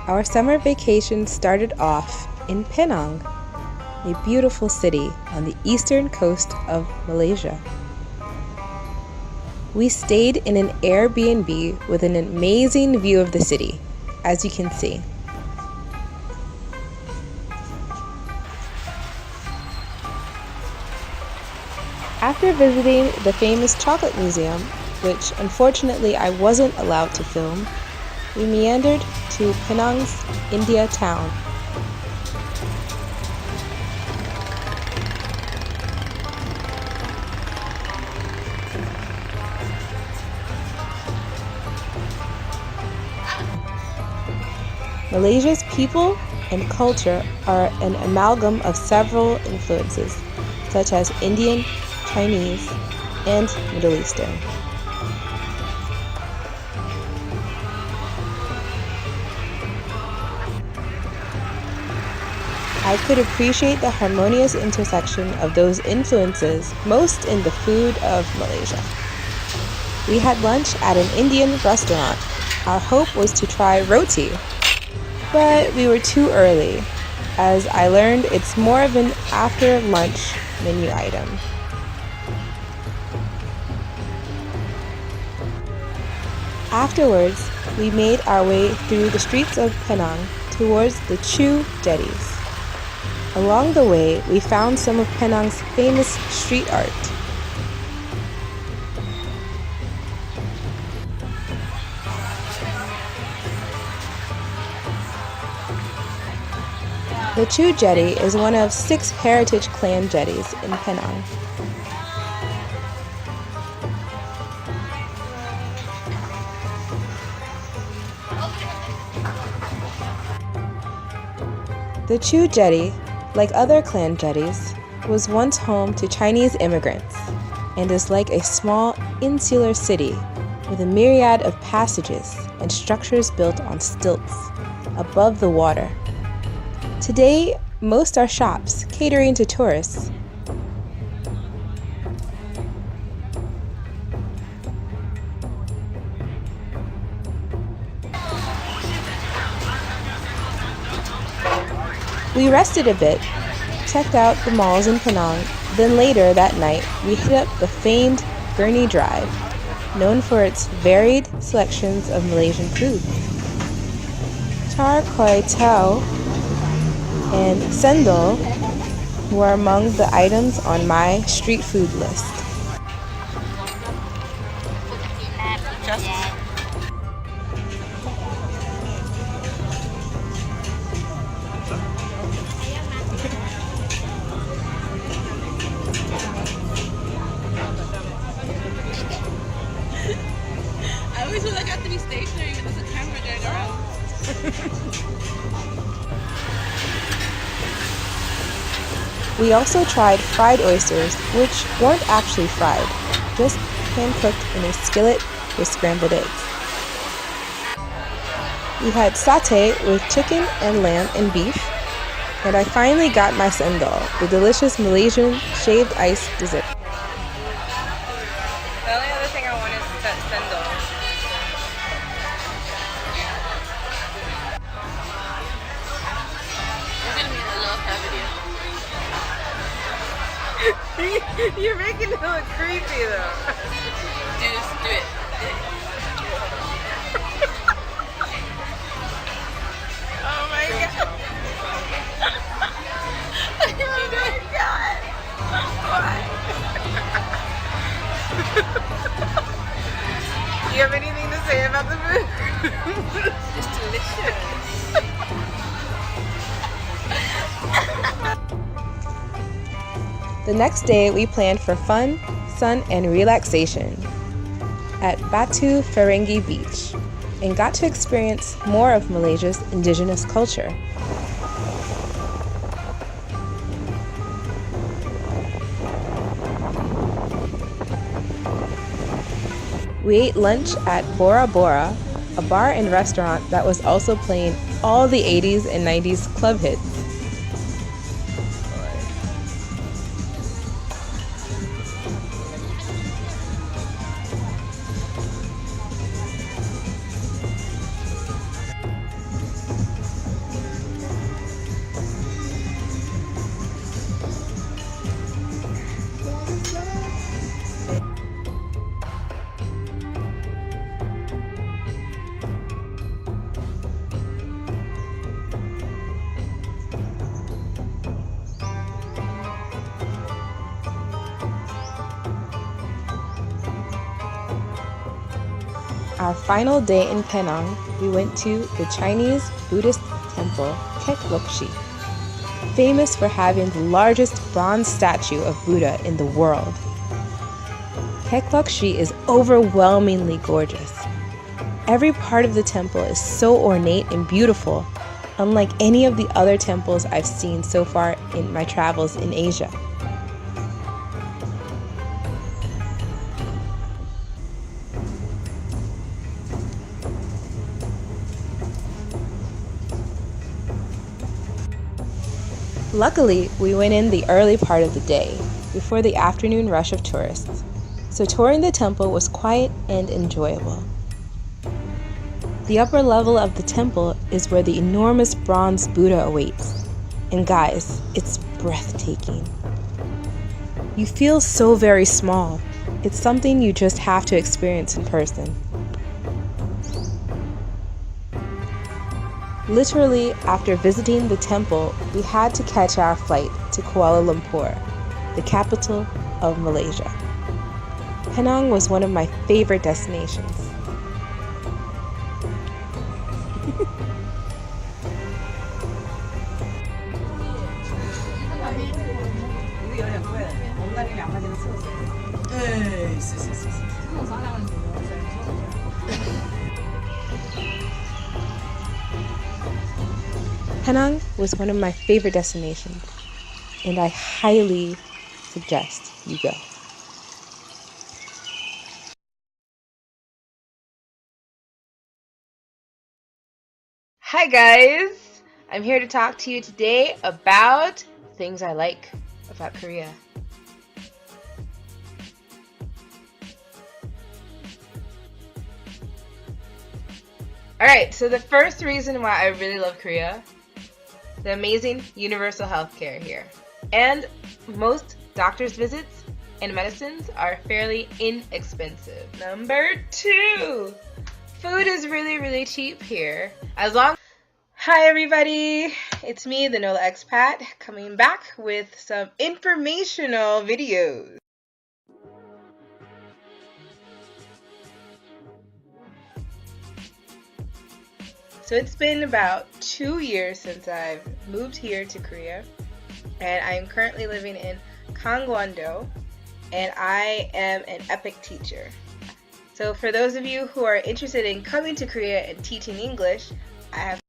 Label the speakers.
Speaker 1: Our summer vacation started off in Penang, a beautiful city on the eastern coast of Malaysia. We stayed in an Airbnb with an amazing view of the city, as you can see. After visiting the famous chocolate museum, which unfortunately I wasn't allowed to film, we meandered to Penang's India town. Malaysia's people and culture are an amalgam of several influences, such as Indian, Chinese, and Middle Eastern. I could appreciate the harmonious intersection of those influences most in the food of Malaysia. We had lunch at an Indian restaurant. Our hope was to try roti, but we were too early, as I learned it's more of an after-lunch menu item. Afterwards, we made our way through the streets of Penang towards the Chew Jetties. Along the way, we found some of Penang's famous street art. The Chew Jetty is one of 6 heritage clan jetties in Penang. The Chew Jetty, like other clan jetties, was once home to Chinese immigrants and is like a small insular city with a myriad of passages and structures built on stilts above the water. Today, most are shops catering to tourists. We rested a bit, checked out the malls in Penang, then later that night we hit up the famed Gurney Drive, known for its varied selections of Malaysian food. Char Koay Teow and cendol were among the items on my street food list.
Speaker 2: I always feel like I have to be stationary when there's a camera going around.
Speaker 1: We also tried fried oysters, which weren't actually fried, just hand-cooked in a skillet with scrambled eggs. We had satay with chicken and lamb and beef, and I finally got my cendol, the delicious Malaysian shaved ice dessert.
Speaker 2: The only other thing I want is that cendol. We're gonna be in a love video. You're making it look creepy though. Do it. Oh my god. Oh my god. Do you have anything to say about the food? It's delicious.
Speaker 1: The next day, we planned for fun, sun, and relaxation at Batu Ferringhi Beach and got to experience more of Malaysia's indigenous culture. We ate lunch at Bora Bora, a bar and restaurant that was also playing all the 80s and 90s club hits. Our final day in Penang, we went to the Chinese Buddhist temple Kek Lok Si, famous for having the largest bronze statue of Buddha in the world. Kek Lok Si is overwhelmingly gorgeous. Every part of the temple is so ornate and beautiful, unlike any of the other temples I've seen so far in my travels in Asia. Luckily, we went in the early part of the day, before the afternoon rush of tourists, so touring the temple was quiet and enjoyable. The upper level of the temple is where the enormous bronze Buddha awaits, and guys, it's breathtaking. You feel so very small. It's something you just have to experience in person. Literally, after visiting the temple, we had to catch our flight to Kuala Lumpur, the capital of Malaysia. Penang was one of my favorite destinations. Penang was one of my favorite destinations, and I highly suggest you go. Hi guys! I'm here to talk to you today about things I like about Korea. Alright, so the first reason why I really love Korea, the amazing universal healthcare here. And most doctor's visits and medicines are fairly inexpensive. Number 2, food is really cheap here. Hi everybody, it's me, the NOLA expat, coming back with some informational videos. So it's been about 2 years since I've moved here to Korea, and I am currently living in Gangwon-do, and I am an EPIC teacher. So for those of you who are interested in coming to Korea and teaching English, I have